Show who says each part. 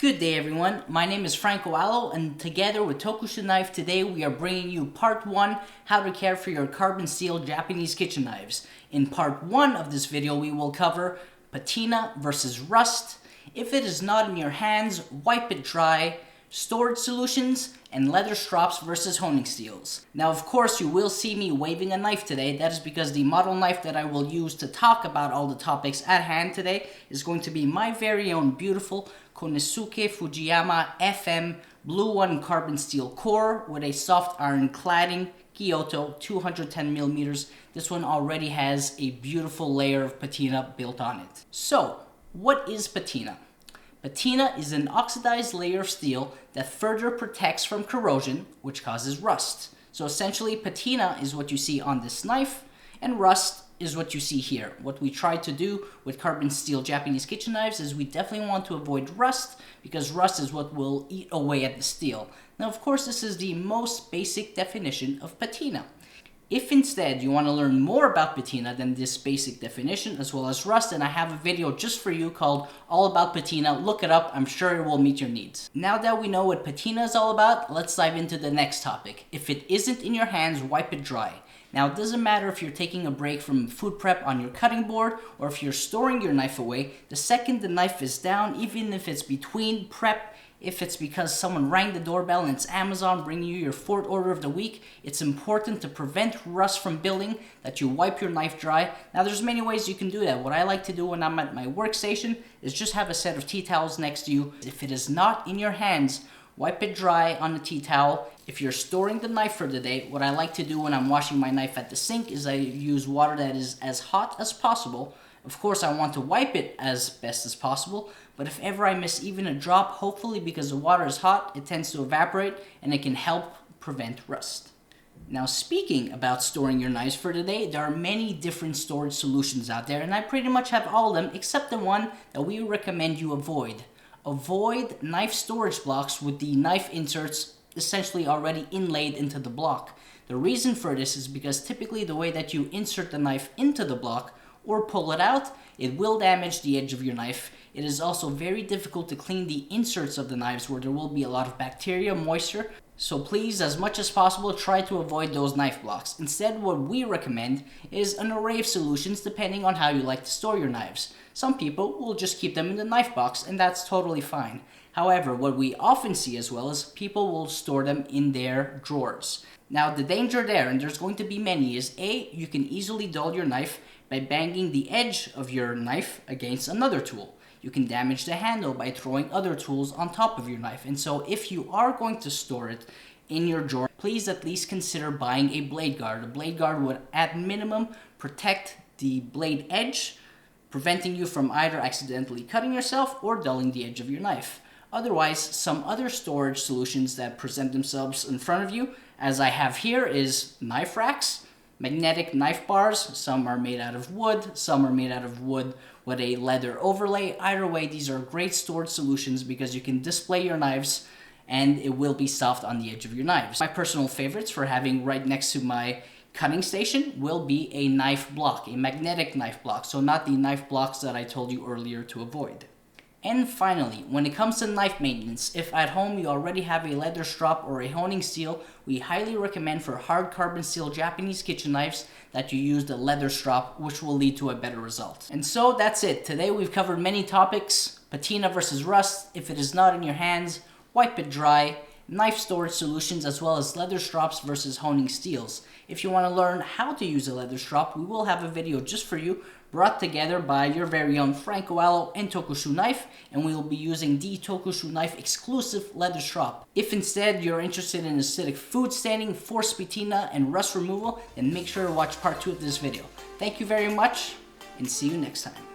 Speaker 1: Good day everyone, my name is Franco Allo, and together with Tokushu Knife today we are bringing you part 1, how to care for your carbon steel Japanese kitchen knives. In part 1 of this video we will cover patina versus rust, if it is not in your hands, wipe it dry, storage solutions, and leather strops versus honing steels. Now of course you will see me waving a knife today. That is because the model knife that I will use to talk about all the topics at hand today is going to be my very own beautiful Konosuke Fujiyama FM Blue One carbon steel core with a soft iron cladding, Kyoto 210mm. This one already has a beautiful layer of patina built on it. So, what is patina? Patina is an oxidized layer of steel that further protects from corrosion, which causes rust. So essentially, patina is what you see on this knife, and rust is what you see here. What we try to do with carbon steel Japanese kitchen knives is we definitely want to avoid rust, because rust is what will eat away at the steel. Now, of course, this is the most basic definition of patina. If instead you want to learn more about patina than this basic definition as well as rust, then I have a video just for you called All About Patina. Look it up, I'm sure it will meet your needs. Now that we know what patina is all about, let's dive into the next topic. If it isn't in your hands, wipe it dry. Now it doesn't matter if you're taking a break from food prep on your cutting board or if you're storing your knife away, the second the knife is down, even if it's between prep, if it's because someone rang the doorbell and it's Amazon bringing you your 4th order of the week, it's important to prevent rust from building that you wipe your knife dry. Now there's many ways you can do that. What I like to do when I'm at my workstation is just have a set of tea towels next to you. If it is not in your hands, wipe it dry on the tea towel. If you're storing the knife for the day, what I like to do when I'm washing my knife at the sink is I use water that is as hot as possible. Of course, I want to wipe it as best as possible, but if ever I miss even a drop, hopefully because the water is hot, it tends to evaporate and it can help prevent rust. Now, speaking about storing your knives for the day, there are many different storage solutions out there, and I pretty much have all of them except the one that we recommend you avoid. Avoid knife storage blocks with the knife inserts essentially already inlaid into the block. The reason for this is because typically the way that you insert the knife into the block or pull it out, it will damage the edge of your knife. It is also very difficult to clean the inserts of the knives where there will be a lot of bacteria, moisture. So please, as much as possible, try to avoid those knife blocks. Instead, what we recommend is an array of solutions depending on how you like to store your knives. Some people will just keep them in the knife box, and that's totally fine. However, what we often see as well is people will store them in their drawers. Now, the danger there, and there's going to be many, is A, you can easily dull your knife by banging the edge of your knife against another tool. You can damage the handle by throwing other tools on top of your knife. And so if you are going to store it in your drawer, please at least consider buying a blade guard. A blade guard would at minimum protect the blade edge, preventing you from either accidentally cutting yourself or dulling the edge of your knife. Otherwise, some other storage solutions that present themselves in front of you, as I have here, is knife racks, magnetic knife bars. Some are made out of wood, some are made out of wood with a leather overlay. Either way, these are great storage solutions because you can display your knives and it will be soft on the edge of your knives. My personal favorites for having right next to my cutting station will be a knife block, a magnetic knife block, so not the knife blocks that I told you earlier to avoid. And finally, when it comes to knife maintenance, if at home you already have a leather strop or a honing steel, we highly recommend for hard carbon steel Japanese kitchen knives that you use the leather strop, which will lead to a better result. And so that's it. Today we've covered many topics: patina versus rust, if it is not in your hands, wipe it dry, knife storage solutions, as well as leather strops versus honing steels. If you want to learn how to use a leather strop, we will have a video just for you, brought together by your very own Franco Allo and Tokushu Knife, and we will be using the Tokushu Knife exclusive leather strop. If instead you're interested in acidic food staining, forced patina, and rust removal, then make sure to watch part 2 of this video. Thank you very much, and see you next time.